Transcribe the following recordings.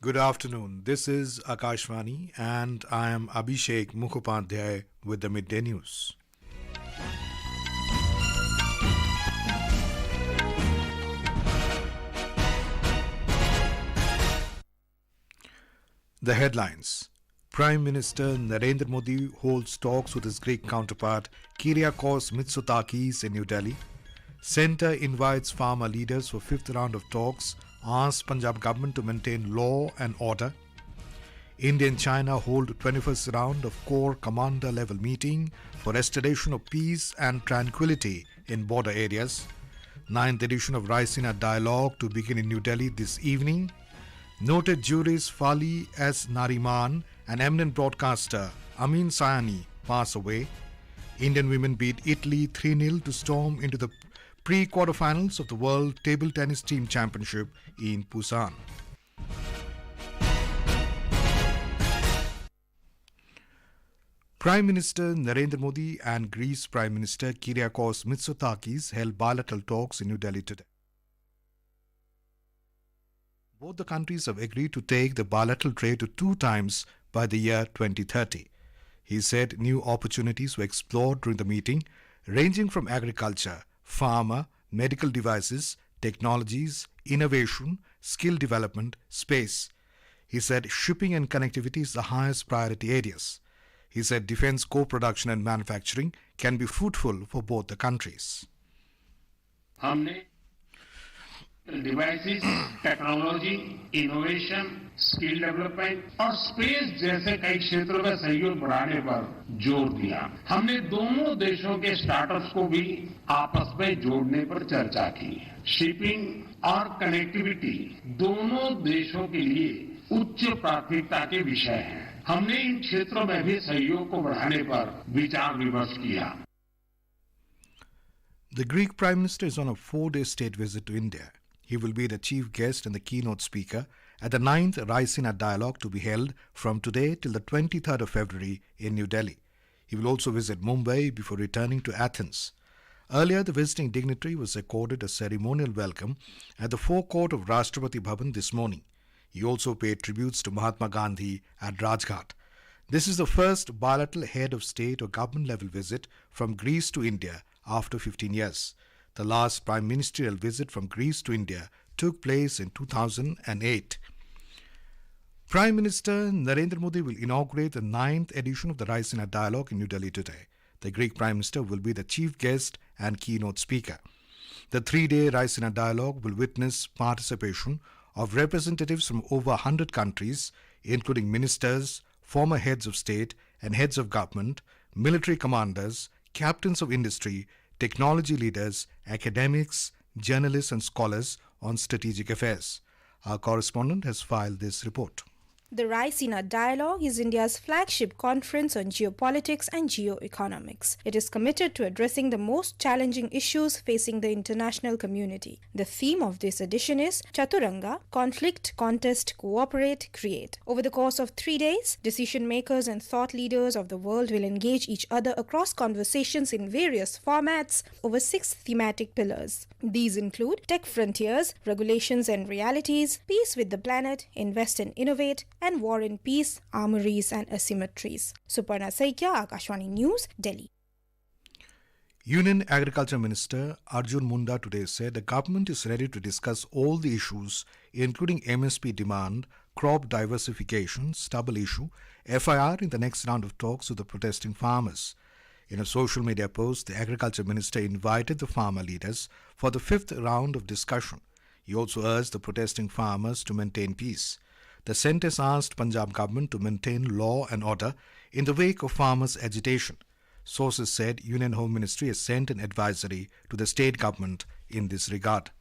Good afternoon. This is Akashvani and I am Abhishek Mukhopadhyay with the Midday News. The headlines. Prime Minister Narendra Modi holds talks with his Greek counterpart Kyriakos Mitsotakis in New Delhi. Centre invites farmer leaders for fifth round of talks, asks Punjab government to maintain law and order. India and China hold 21st round of core commander level meeting for restoration of peace and tranquility in border areas. 9th edition of Raisina Dialogue to begin in New Delhi this evening. Noted jurist Fali S Nariman and eminent broadcaster Ameen Sayani pass away. Indian women beat Italy 3-0 to storm into the pre-quarterfinals of the World Table Tennis Team Championship in Busan. Prime Minister Narendra Modi and Greece Prime Minister Kyriakos Mitsotakis held bilateral talks in New Delhi today. Both the countries have agreed to take the bilateral trade to 2 times by the year 2030. He said new opportunities were explored during the meeting, ranging from agriculture, pharma, medical devices, technologies, innovation, skill development, space. He said shipping and connectivity is the highest priority areas. He said defense co-production and manufacturing can be fruitful for both the countries. हमने devices, technology, innovation, skill development और space जैसे कई क्षेत्रों में सहयोग बढ़ाने पर जोर दिया। हमने दोनों देशों के स्टार्टअप्स को भी आपस में जोड़ने पर चर्चा की। शिपिंग और कनेक्टिविटी दोनों देशों के लिए उच्च प्राथमिकता के विषय हैं। हमने इन क्षेत्रों में भी सहयोग को बढ़ाने पर विचार विमर्श किया। The Greek Prime Minister is on a 4-day state visit to India. He will be the chief guest and the keynote speaker at the 9th Raisina Dialogue to be held from today till the 23rd of February in New Delhi. He will also visit Mumbai before returning to Athens. Earlier, the visiting dignitary was accorded a ceremonial welcome at the forecourt of Rashtrapati Bhavan this morning. He also paid tributes to Mahatma Gandhi at Rajghat. This is the first bilateral head of state or government level visit from Greece to India after 15 years. The last prime ministerial visit from Greece to India took place in 2008. Prime Minister Narendra Modi will inaugurate the 9th edition of the Raisina Dialogue in New Delhi today. The Greek Prime Minister will be the chief guest and keynote speaker. The 3-day Raisina Dialogue will witness participation of representatives from over 100 countries, including ministers, former heads of state and heads of government, military commanders, captains of industry, technology leaders, academics, journalists and scholars on strategic affairs. Our correspondent has filed this report. The Raisina Dialogue is India's flagship conference on geopolitics and geoeconomics. It is committed to addressing the most challenging issues facing the international community. The theme of this edition is Chaturanga, Conflict, Contest, Cooperate, Create. Over the course of 3 days, decision makers and thought leaders of the world will engage each other across conversations in various formats over 6 thematic pillars. These include tech frontiers, regulations and realities, peace with the planet, invest and innovate, and war and peace, armories and asymmetries. Suparna Saikia, Akashvani News, Delhi. Union Agriculture Minister Arjun Munda today said the government is ready to discuss all the issues including MSP demand, crop diversification, stubble issue, FIR in the next round of talks with the protesting farmers. In a social media post, the Agriculture Minister invited the farmer leaders for the 5th round of discussion. He also urged the protesting farmers to maintain peace. The centre has asked Punjab government to maintain law and order in the wake of farmers' agitation. Sources said Union Home Ministry has sent an advisory to the state government in this regard.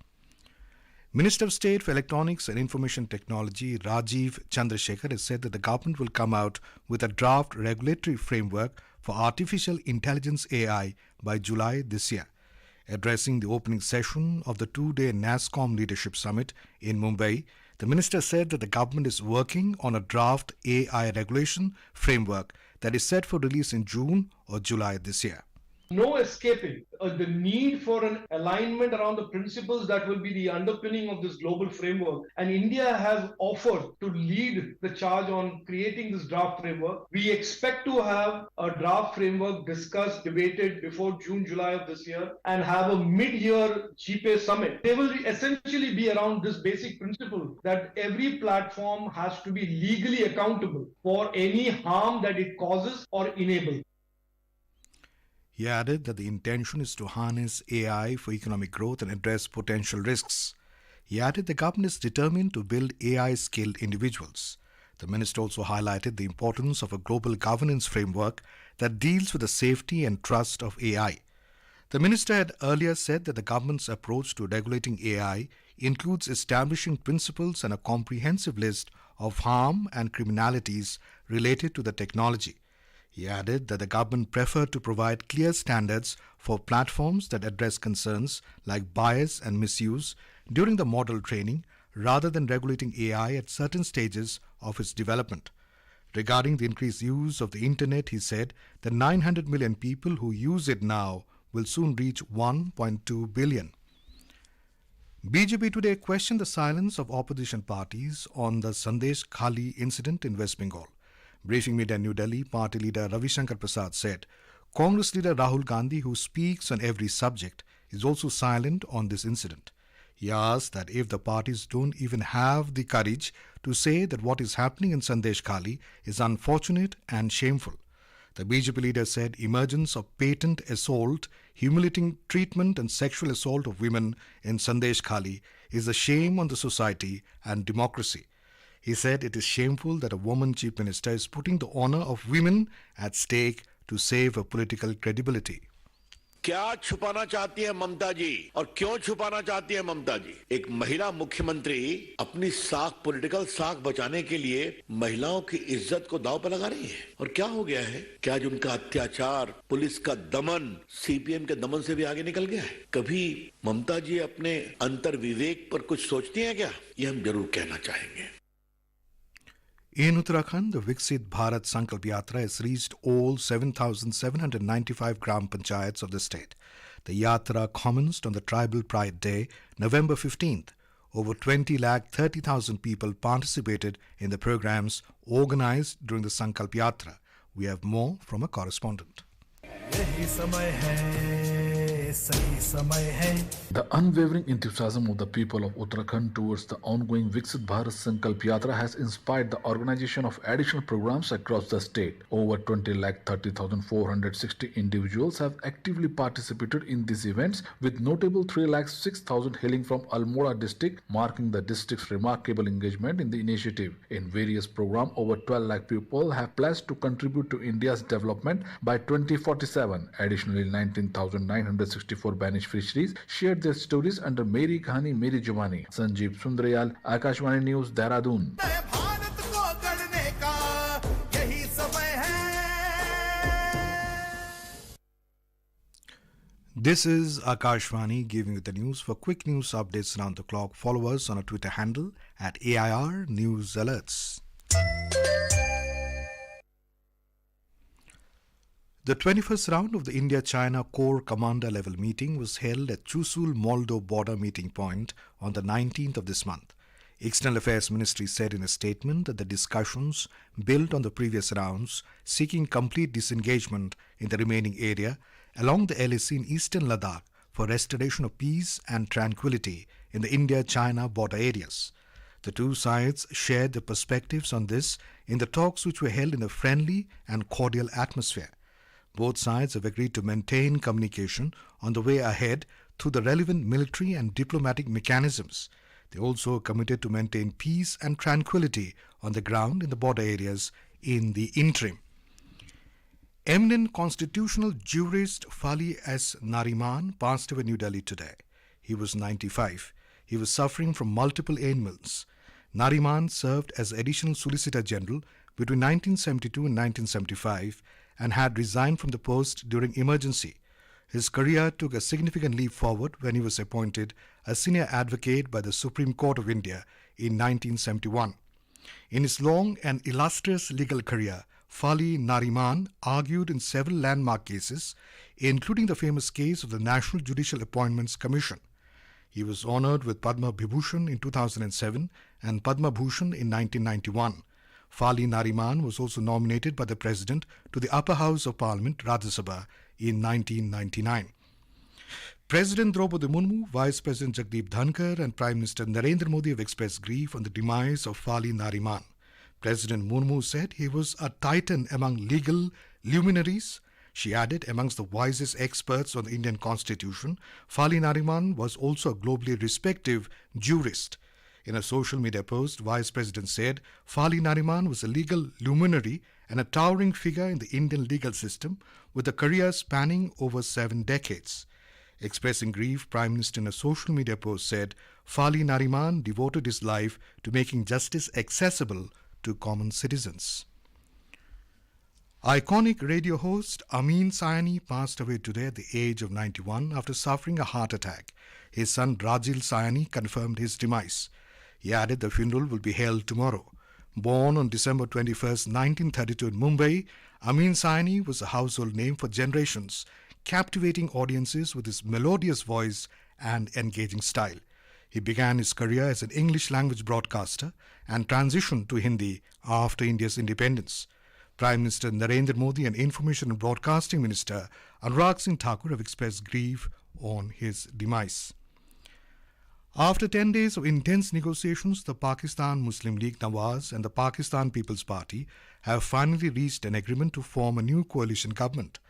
Minister of State for Electronics and Information Technology Rajiv Chandrasekhar has said that the government will come out with a draft regulatory framework for artificial intelligence AI by July this year. Addressing the opening session of the 2-day NASSCOM Leadership Summit in Mumbai, the minister said that the government is working on a draft AI regulation framework that is set for release in June or July this year. No escaping the need for an alignment around the principles that will be the underpinning of this global framework. And India has offered to lead the charge on creating this draft framework. We expect to have a draft framework discussed, debated before June, July of this year and have a mid-year GPA summit. They will essentially be around this basic principle that every platform has to be legally accountable for any harm that it causes or enables. He added that the intention is to harness AI for economic growth and address potential risks. He added the government is determined to build AI-skilled individuals. The minister also highlighted the importance of a global governance framework that deals with the safety and trust of AI. The minister had earlier said that the government's approach to regulating AI includes establishing principles and a comprehensive list of harm and criminalities related to the technology. He added that the government preferred to provide clear standards for platforms that address concerns like bias and misuse during the model training rather than regulating AI at certain stages of its development. Regarding the increased use of the internet, he said that 900 million people who use it now will soon reach 1.2 billion. BJP today questioned the silence of opposition parties on the Sandesh Khali incident in West Bengal. Briefing media in New Delhi, party leader Ravi Shankar Prasad said, Congress leader Rahul Gandhi, who speaks on every subject, is also silent on this incident. He asked that if the parties don't even have the courage to say that what is happening in Sandesh Khali is unfortunate and shameful. The BJP leader said emergence of patent assault, humiliating treatment and sexual assault of women in Sandesh Khali is a shame on the society and democracy. He said it is shameful that a woman chief minister is putting the honor of women at stake to save her political credibility. क्या छुपाना चाहती है ममता जी और क्यों छुपाना चाहती है ममता जी? एक महिला मुख्यमंत्री अपनी साख पॉलिटिकल साख बचाने के लिए महिलाओं की इज्जत को दांव पर लगा रही है। और क्या हो गया है? क्या आज उनका अत्याचार, पुलिस का दमन, सीपीएम के दमन से भी आगे निकल गया है? कभी ममता जी अपने अंतर विवेक पर कुछ सोचती हैं क्या? ये हम जरूर कहना चाहेंगे। In Uttarakhand, the Viksit Bharat Sankalp Yatra has reached all 7,795 Gram Panchayats of the state. The Yatra commenced on the Tribal Pride Day, November 15th. Over 20,30,000 people participated in the programs organized during the Sankalp Yatra. We have more from a correspondent. The unwavering enthusiasm of the people of Uttarakhand towards the ongoing Viksit Bharat Sankalp Yatra has inspired the organization of additional programs across the state. Over 20,30,460 individuals have actively participated in these events, with notable 3,06,000 hailing from Almora district, marking the district's remarkable engagement in the initiative. In various programs, over 12 lakh people have pledged to contribute to India's development by 2047. Additionally, 19,964 beneficiaries shared their stories under Meri Kahani Meri Jumani. Sanjeev Sundaryal, Akashvani News, Dehradun. This is Akashvani giving you the news. For quick news updates around the clock, follow us on our Twitter handle at AIR News Alerts. The 21st round of the India-China Corps Commander level meeting was held at Chushul-Moldo border meeting point on the 19th of this month. External Affairs Ministry said in a statement that the discussions built on the previous rounds, seeking complete disengagement in the remaining area along the LAC in eastern Ladakh for restoration of peace and tranquility in the India-China border areas. The two sides shared their perspectives on this in the talks which were held in a friendly and cordial atmosphere. Both sides have agreed to maintain communication on the way ahead through the relevant military and diplomatic mechanisms. They also committed to maintain peace and tranquility on the ground in the border areas in the interim. Eminent constitutional jurist Fali S Nariman passed away in New Delhi today. He was 95. He was suffering from multiple ailments. Nariman served as Additional Solicitor General between 1972 and 1975 and had resigned from the post during emergency. His career took a significant leap forward when he was appointed a senior advocate by the Supreme Court of India in 1971. In his long and illustrious legal career, Fali Nariman argued in several landmark cases, including the famous case of the National Judicial Appointments Commission. He was honored with Padma Vibhushan in 2007 and Padma Bhushan in 1991. Fali Nariman was also nominated by the President to the Upper House of Parliament, Rajya Sabha, in 1999. President Draupadi Murmu, Vice President Jagdeep Dhankar and Prime Minister Narendra Modi have expressed grief on the demise of Fali Nariman. President Murmu said he was a titan among legal luminaries. She added, amongst the wisest experts on the Indian Constitution, Fali Nariman was also a globally respected jurist. In a social media post, Vice President said Fali Nariman was a legal luminary and a towering figure in the Indian legal system with a career spanning over 7 decades. Expressing grief, Prime Minister in a social media post said Fali Nariman devoted his life to making justice accessible to common citizens. Iconic radio host Ameen Sayani passed away today at the age of 91 after suffering a heart attack. His son Rajil Sayani confirmed his demise. He added the funeral will be held tomorrow. Born on December 21, 1932 in Mumbai, Ameen Sayani was a household name for generations, captivating audiences with his melodious voice and engaging style. He began his career as an English language broadcaster and transitioned to Hindi after India's independence. Prime Minister Narendra Modi and Information and Broadcasting Minister Anurag Singh Thakur have expressed grief on his demise. After 10 days of intense negotiations, the Pakistan Muslim League Nawaz and the Pakistan People's Party have finally reached an agreement to form a new coalition government.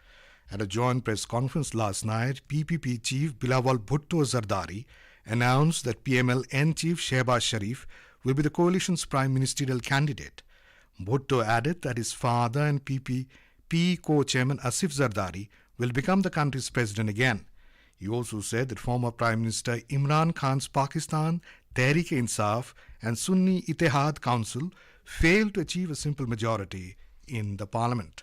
At a joint press conference last night, PPP Chief Bilawal Bhutto Zardari announced that PML-N Chief Shehbaz Sharif will be the coalition's prime ministerial candidate. Bhutto added that his father and PPP co-chairman Asif Zardari will become the country's president again. He also said that former Prime Minister Imran Khan's Pakistan Tehreek-e-Insaf and Sunni Ittehad Council failed to achieve a simple majority in the parliament.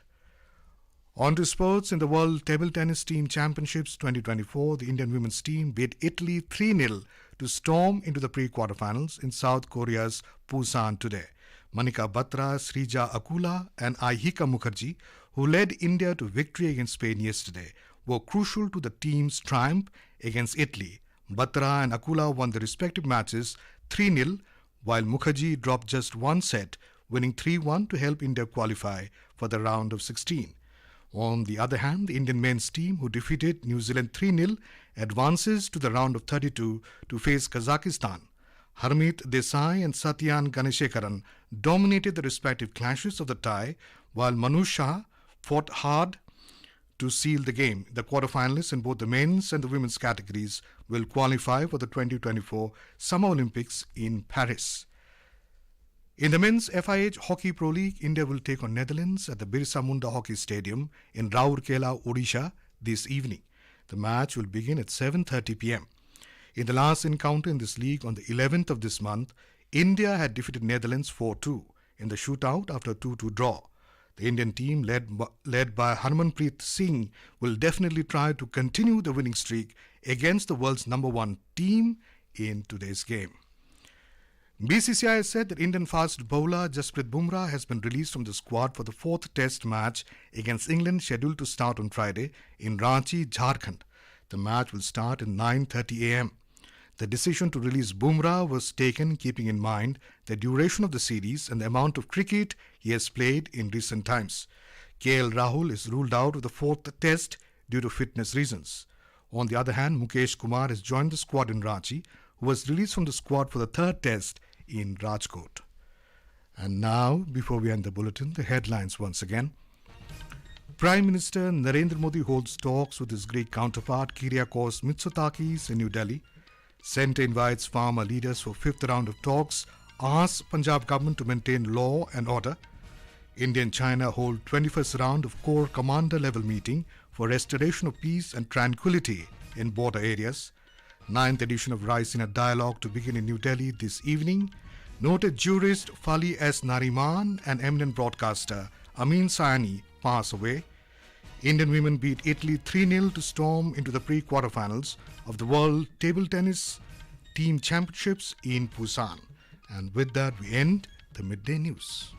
On to sports. In the World Table Tennis Team Championships 2024, the Indian women's team beat Italy 3-0 to storm into the pre-quarterfinals in South Korea's Busan today. Manika Batra, Srija Akula and Aihika Mukherjee, who led India to victory against Spain yesterday, were crucial to the team's triumph against Italy. Batra and Akula won their respective matches 3-0, while Mukherjee dropped just one set, winning 3-1 to help India qualify for the round of 16. On the other hand, the Indian men's team, who defeated New Zealand 3-0, advances to the round of 32 to face Kazakhstan. Harmeet Desai and Satyan Ganeshekaran dominated the respective clashes of the tie, while Manu Shah fought hard to seal the game. The quarterfinalists in both the men's and the women's categories will qualify for the 2024 Summer Olympics in Paris. In the men's FIH Hockey Pro League, India will take on Netherlands at the Birsa Munda Hockey Stadium in Rourkela, Odisha this evening. The match will begin at 7:30 p.m. In the last encounter in this league on the 11th of this month, India had defeated Netherlands 4-2 in the shootout after a 2-2 draw. The Indian team, led by Harmanpreet Singh, will definitely try to continue the winning streak against the world's number 1 team in today's game. BCCI has said that Indian fast bowler Jasprit Bumrah has been released from the squad for the 4th test match against England, scheduled to start on Friday in Ranchi, Jharkhand. The match will start at 9:30 a.m. The decision to release Bumrah was taken keeping in mind the duration of the series and the amount of cricket he has played in recent times. KL Rahul is ruled out of the 4th test due to fitness reasons. On the other hand, Mukesh Kumar has joined the squad in Ranchi, who was released from the squad for the 3rd test in Rajkot. And now, before we end the bulletin, the headlines once again. Prime Minister Narendra Modi holds talks with his Greek counterpart Kyriakos Mitsotakis in New Delhi. Centre invites farmer leaders for 5th round of talks, asks Punjab government to maintain law and order. India and China hold 21st round of core commander level meeting for restoration of peace and tranquility in border areas. 9th edition of Raisina Dialogue to begin in New Delhi this evening. Noted jurist Fali S Nariman and eminent broadcaster Ameen Sayani pass away. Indian women beat Italy 3-0 to storm into the pre-quarterfinals of the World Table Tennis Team Championships in Busan. And with that, we end the Midday News.